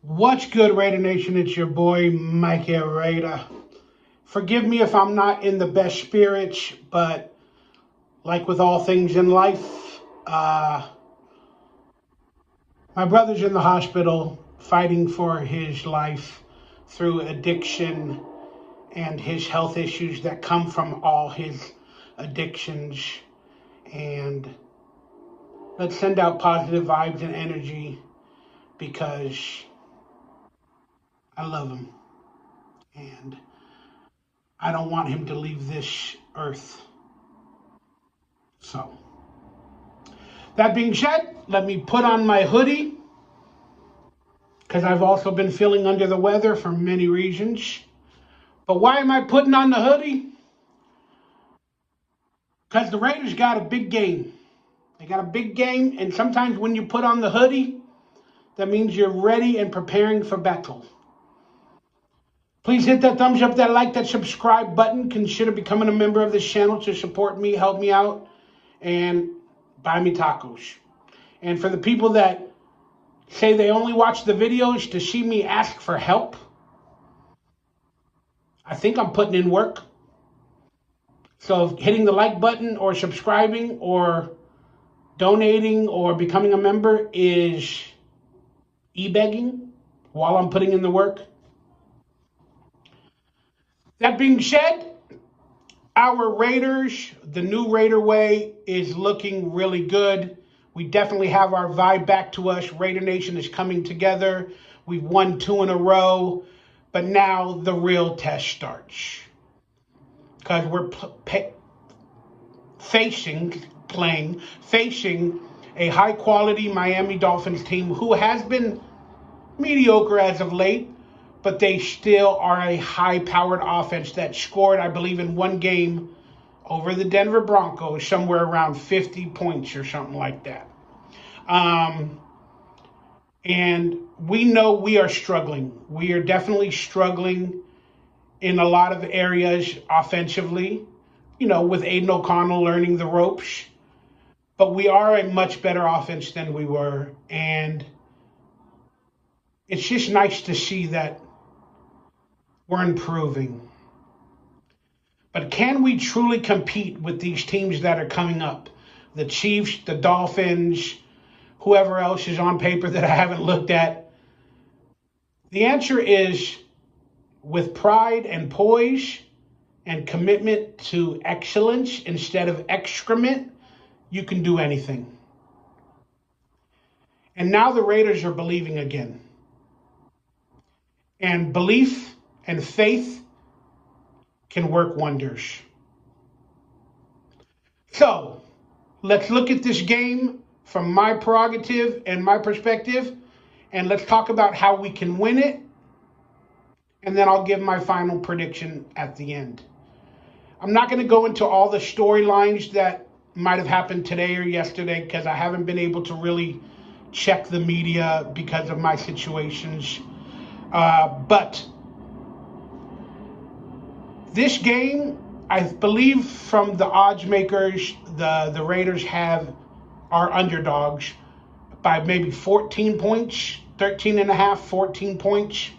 What's good, Raider Nation? It's your boy, Mike Raider. Forgive me if I'm not in the best spirits, but like with all things in life, my brother's in the hospital fighting for his life through addiction and his health issues that come from all his addictions. And let's send out positive vibes and energy because I love him. And I don't want him to leave this earth. So, that being said, let me put on my hoodie because I've also been feeling under the weather for many reasons. But why am I putting on the hoodie? Because the Raiders got a big game. They got a big game, and sometimes when you put on the hoodie, that means you're ready and preparing for battle. Please hit that thumbs up, that like, that subscribe button. Consider becoming a member of this channel to support me, help me out, and buy me tacos. And for the people that say they only watch the videos to see me ask for help, I think I'm putting in work. So hitting the like button or subscribing or donating or becoming a member is e-begging while I'm putting in the work. That being said, our Raiders, the new Raider way, is looking really good. We definitely have our vibe back to us. Raider Nation is coming together. We've won 2 in a row, but now the real test starts. Because we're facing a high-quality Miami Dolphins team who has been mediocre as of late, but they still are a high-powered offense that scored, I believe, in one game over the Denver Broncos, somewhere around 50 points or something like that. And we know we are struggling. We are definitely struggling in a lot of areas offensively, with Aiden O'Connell learning the ropes. But we are a much better offense than we were. And it's just nice to see that we're improving. But can we truly compete with these teams that are coming up? The Chiefs, the Dolphins, whoever else is on paper that I haven't looked at. The answer is, with pride and poise and commitment to excellence instead of excrement, you can do anything. And now the Raiders are believing again. And belief and faith can work wonders. So, let's look at this game from my prerogative and my perspective, and let's talk about how we can win it, and then I'll give my final prediction at the end. I'm not going to go into all the storylines that might have happened today or yesterday because I haven't been able to really check the media because of my situations. But this game, I believe from the odds makers, the Raiders are underdogs by maybe 14 points, 13 and a half, 14 points.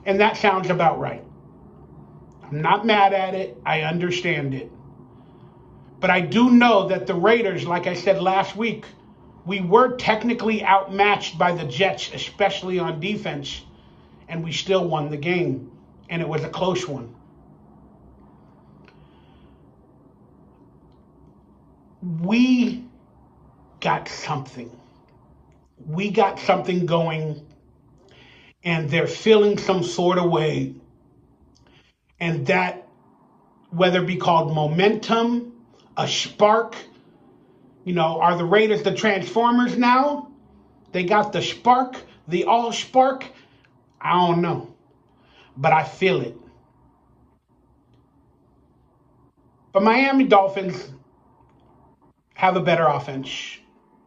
And that sounds about right. I'm not mad at it. I understand it. But I do know that the Raiders, like I said last week, we were technically outmatched by the Jets, especially on defense, and we still won the game. And it was a close one. We got something. We got something going, and they're feeling some sort of way. And that, whether it be called momentum, a spark, are the Raiders the Transformers now? They got the spark, the all spark? I don't know, but I feel it. But Miami Dolphins have a better offense.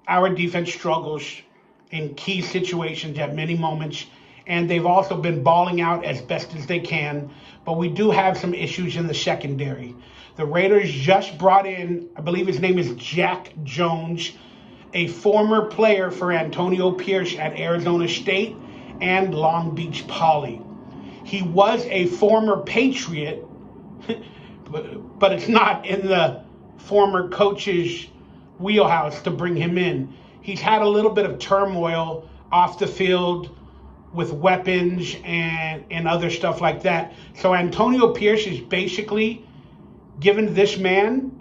Our defense struggles in key situations at many moments, and they've also been balling out as best as they can, but we do have some issues in the secondary. The Raiders just brought in, I believe his name is Jack Jones, a former player for Antonio Pierce at Arizona State, and Long Beach Poly. He was a former Patriot, but it's not in the former coach's wheelhouse to bring him in. He's had a little bit of turmoil off the field with weapons and other stuff like that. So Antonio Pierce is basically given this man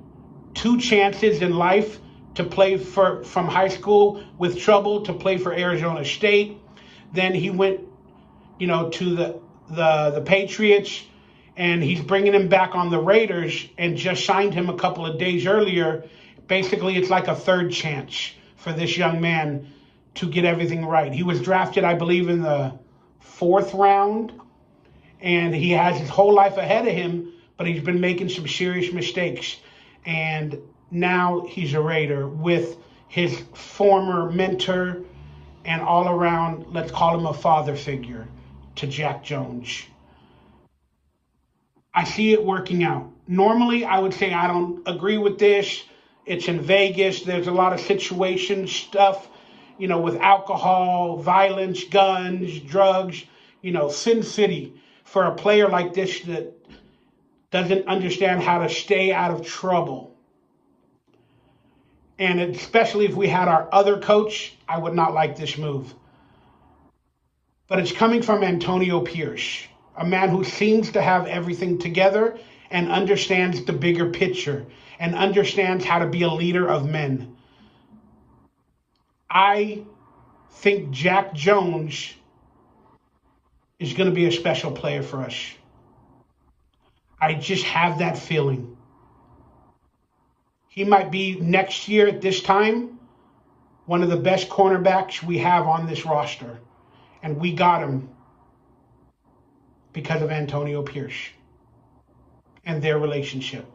2 chances in life to play from high school with trouble to play for Arizona State. Then he went, to the Patriots, and he's bringing him back on the Raiders and just signed him a couple of days earlier. Basically, it's like a third chance for this young man to get everything right. He was drafted, I believe, in the 4th round, and he has his whole life ahead of him, but he's been making some serious mistakes. And now he's a Raider with his former mentor and all around, let's call him a father figure to Jack Jones. I see it working out. Normally, I would say I don't agree with this. It's in Vegas. There's a lot of situation stuff, with alcohol, violence, guns, drugs, Sin City. For a player like this that doesn't understand how to stay out of trouble. And especially if we had our other coach, I would not like this move. But it's coming from Antonio Pierce, a man who seems to have everything together and understands the bigger picture and understands how to be a leader of men. I think Jack Jones is going to be a special player for us. I just have that feeling. He might be next year at this time one of the best cornerbacks we have on this roster. And we got him because of Antonio Pierce and their relationship.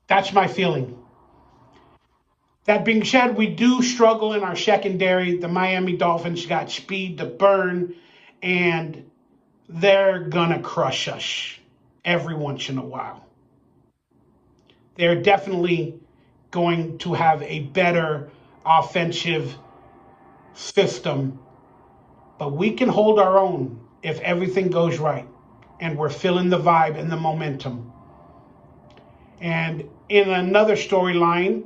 That's my feeling. That being said, we do struggle in our secondary. The Miami Dolphins got speed to burn, and they're going to crush us every once in a while. They're definitely going to have a better offensive system, but we can hold our own if everything goes right and we're feeling the vibe and the momentum. And in another storyline,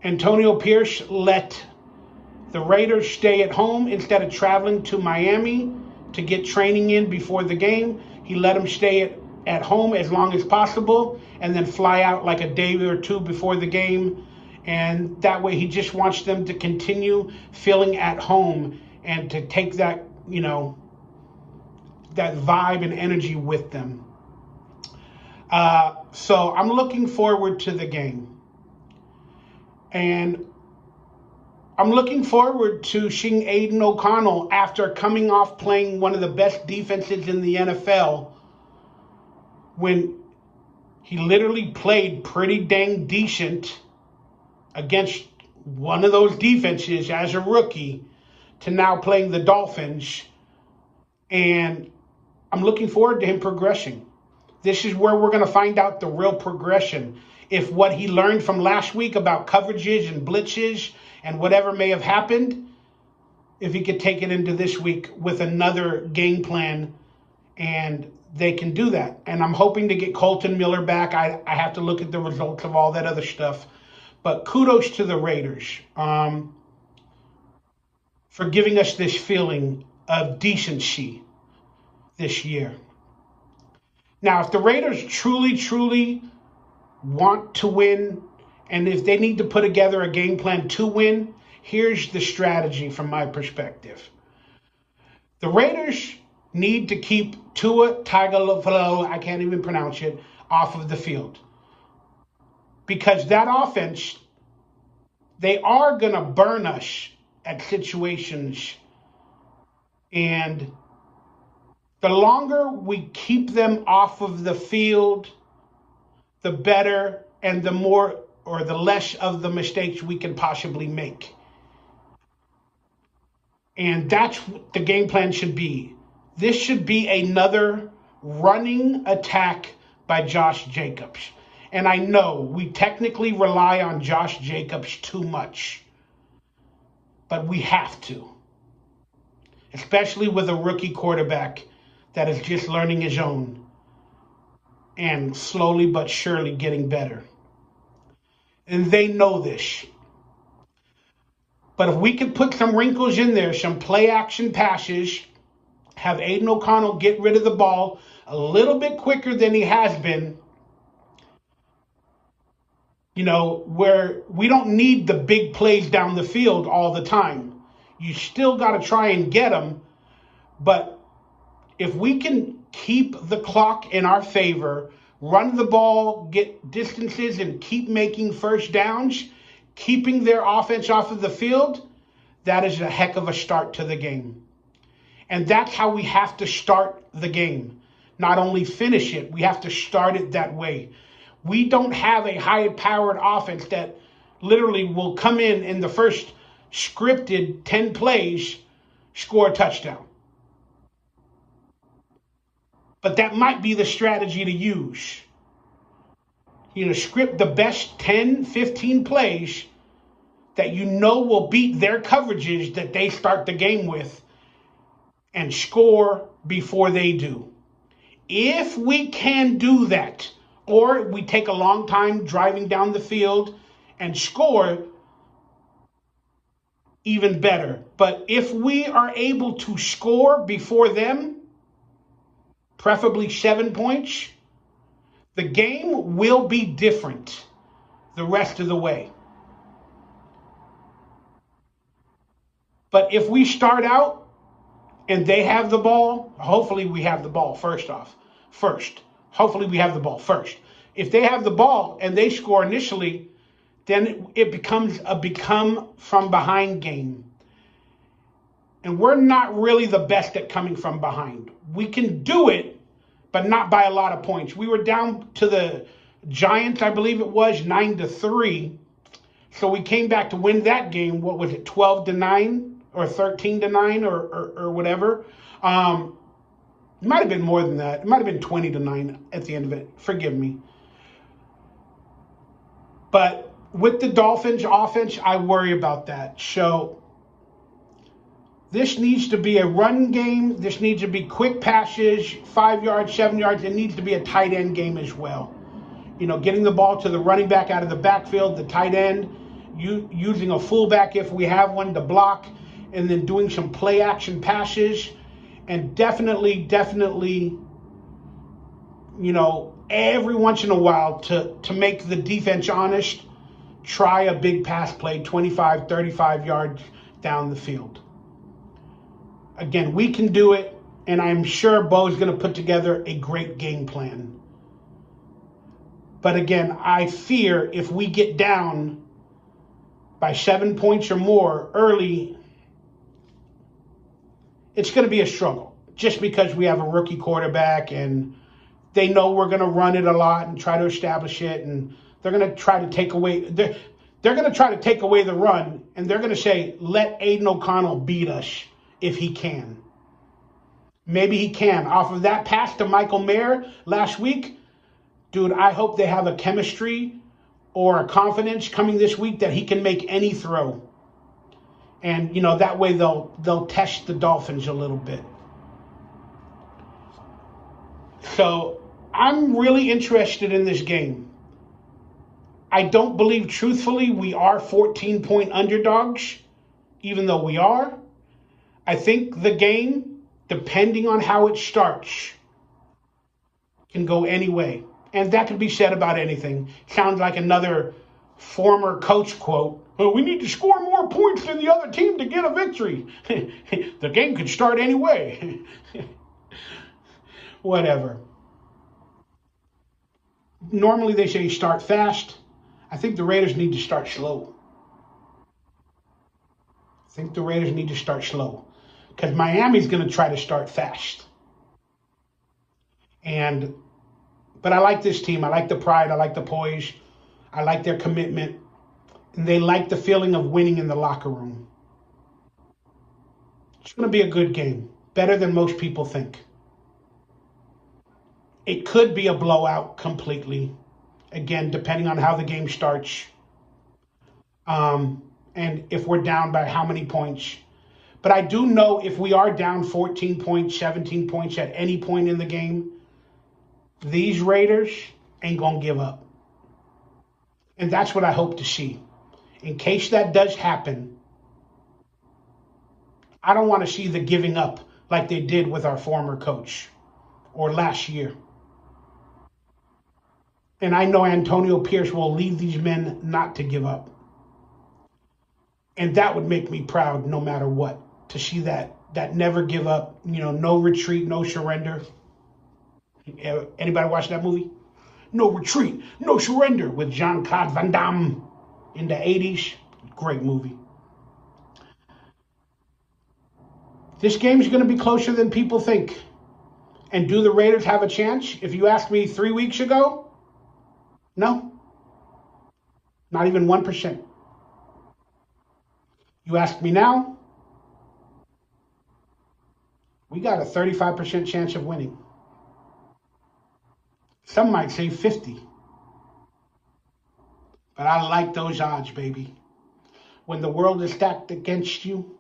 Antonio Pierce let the Raiders stay at home instead of traveling to Miami to get training in before the game. He let them stay at home as long as possible and then fly out like a day or two before the game. And that way he just wants them to continue feeling at home and to take that, that vibe and energy with them. So I'm looking forward to the game. And I'm looking forward to seeing Aiden O'Connell after coming off playing one of the best defenses in the NFL, when he literally played pretty dang decent against one of those defenses as a rookie, to now playing the Dolphins. And I'm looking forward to him progressing. This is where we're going to find out the real progression. If what he learned from last week about coverages and blitzes and whatever may have happened, if he could take it into this week with another game plan, and they can do that. And I'm hoping to get Colton Miller back. I have to look at the results of all that other stuff. But kudos to the Raiders for giving us this feeling of decency this year. Now, if the Raiders truly want to win, and if they need to put together a game plan to win, here's the strategy from my perspective. The Raiders need to keep Tua Tagovailoa, I can't even pronounce it, off of the field. Because that offense, they are going to burn us at situations. And the longer we keep them off of the field, the better and the more or the less of the mistakes we can possibly make. And that's what the game plan should be. This should be another running attack by Josh Jacobs. And I know we technically rely on Josh Jacobs too much, but we have to. especially with a rookie quarterback that is just learning his own and slowly but surely getting better. And they know this. But if we could put some wrinkles in there, some play action passes, have Aiden O'Connell get rid of the ball a little bit quicker than he has been, where we don't need the big plays down the field all the time. You still got to try and get them. But if we can keep the clock in our favor, run the ball, get distances, and keep making first downs, keeping their offense off of the field, that is a heck of a start to the game. And that's how we have to start the game. Not only finish it, we have to start it that way. We don't have a high-powered offense that literally will come in the first scripted 10 plays, score a touchdown. But that might be the strategy to use. Script the best 10, 15 plays that will beat their coverages that they start the game with and score before they do. If we can do that, or we take a long time driving down the field and score, even better. But if we are able to score before them, preferably 7 points, the game will be different the rest of the way. But if we start out and they have the ball, hopefully we have the ball first. Hopefully we have the ball first. If they have the ball and they score initially, then it becomes a become from behind game. And we're not really the best at coming from behind. We can do it, but not by a lot of points. We were down to the Giants, I believe it was, 9-3. So we came back to win that game. What was it, 12-9 or 13-9 or whatever? It might have been more than that. It might have been 20-9 at the end of it. Forgive me. But with the Dolphins offense, I worry about that. So this needs to be a run game. This needs to be quick passes, 5 yards, 7 yards. It needs to be a tight end game as well. Getting the ball to the running back out of the backfield, the tight end, using a fullback if we have one to block, and then doing some play action passes. And definitely, every once in a while to make the defense honest, try a big pass play 25, 35 yards down the field. Again, we can do it, and I'm sure Bo's going to put together a great game plan. But again, I fear if we get down by 7 points or more early, it's going to be a struggle just because we have a rookie quarterback and they know we're going to run it a lot and try to establish it, and they're going to try to take away they're going to try to take away the run, and they're going to say, let Aiden O'Connell beat us if he can. Maybe he can. Off of that pass to Michael Mayer last week, dude, I hope they have a chemistry or a confidence coming this week that he can make any throw. And, that way they'll test the Dolphins a little bit. So I'm really interested in this game. I don't believe, truthfully, we are 14-point underdogs, even though we are. I think the game, depending on how it starts, can go any way. And that could be said about anything. Sounds like another former coach quote. Oh, we need to score more points than the other team to get a victory. The game could start any way. Whatever. Normally they say start fast. I think the Raiders need to start slow. Because Miami's going to try to start fast. But I like this team. I like the pride. I like the poise. I like their commitment. And they like the feeling of winning in the locker room. It's going to be a good game. Better than most people think. It could be a blowout completely. Again, depending on how the game starts. And if we're down by how many points. But I do know if we are down 14 points, 17 points at any point in the game, these Raiders ain't going to give up. And that's what I hope to see. In case that does happen, I don't want to see the giving up like they did with our former coach or last year. And I know Antonio Pierce will lead these men not to give up. And that would make me proud no matter what, to see that never give up, no retreat, no surrender. Anybody watch that movie? No Retreat, No Surrender with Jean-Claude Van Damme in the 80s. Great movie. This game's going to be closer than people think. And do the Raiders have a chance? If you asked me 3 weeks ago, no. Not even 1%. You ask me now, we got a 35% chance of winning. Some might say 50. But I like those odds, baby. When the world is stacked against you,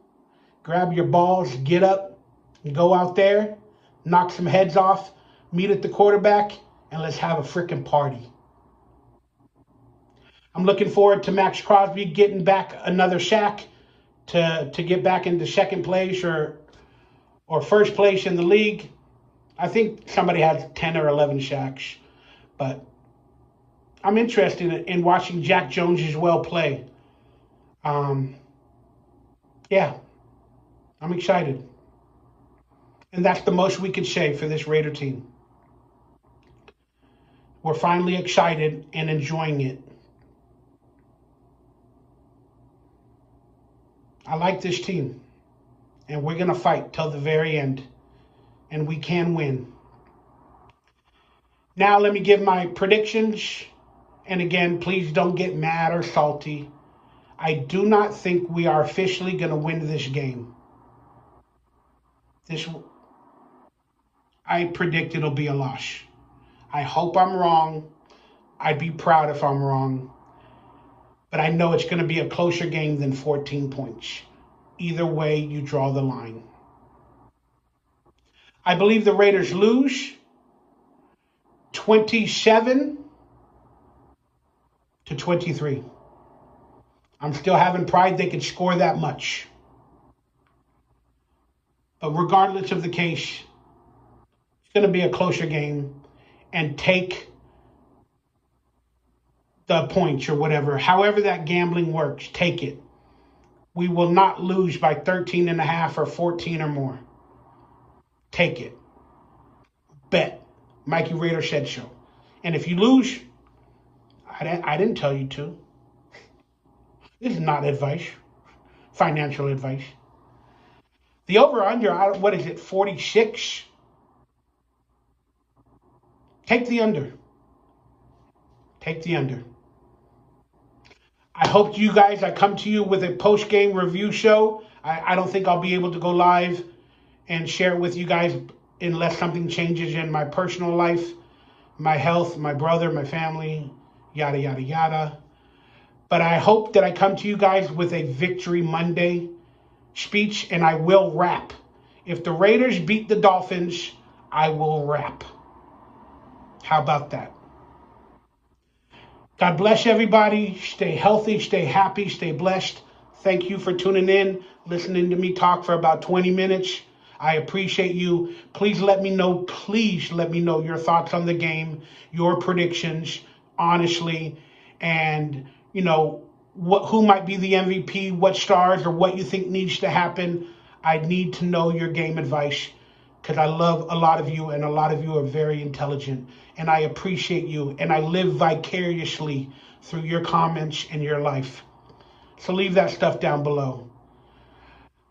grab your balls, get up, and go out there, knock some heads off, meet at the quarterback, and let's have a freaking party. I'm looking forward to Max Crosby getting back another sack to get back into second place or first place in the league. I think somebody has 10 or 11 sacks. But I'm interested in watching Jack Jones as well play. Yeah, I'm excited. And that's the most we can say for this Raider team. We're finally excited and enjoying it. I like this team. And we're going to fight till the very end. And we can win. Now let me give my predictions. And again, please don't get mad or salty. I do not think we are officially going to win this game. I predict it'll be a loss. I hope I'm wrong. I'd be proud if I'm wrong. But I know it's going to be a closer game than 14 points. Either way, you draw the line. I believe the Raiders lose 27-23. I'm still having pride they could score that much. But regardless of the case, it's going to be a closer game. And take the points or whatever. However that gambling works, take it. We will not lose by 13.5 or 14 or more. Take it. Bet. Mikey Raider said so. And if you lose, I didn't tell you to. This is not advice. Financial advice. The over-under, what is it, 46? Take the under. Take the under. I hope you guys, I come to you with a post-game review show. I don't think I'll be able to go live and share it with you guys unless something changes in my personal life, my health, my brother, my family, yada, yada, yada. But I hope that I come to you guys with a Victory Monday speech, and I will rap. If the Raiders beat the Dolphins, I will rap. How about that? God bless everybody. Stay healthy, stay happy, stay blessed. Thank you for tuning in, listening to me talk for about 20 minutes. I appreciate you. Please let me know your thoughts on the game, your predictions, honestly, and, who might be the MVP, what stars, or what you think needs to happen. I need to know your game advice because I love a lot of you, and a lot of you are very intelligent, and I appreciate you, and I live vicariously through your comments and your life. So leave that stuff down below.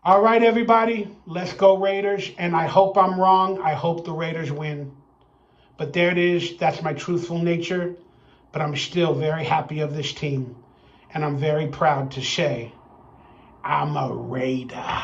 All right, everybody, let's go Raiders, and I hope I'm wrong. I hope the Raiders win. But there it is. That's my truthful nature, but I'm still very happy of this team, and I'm very proud to say I'm a Raider.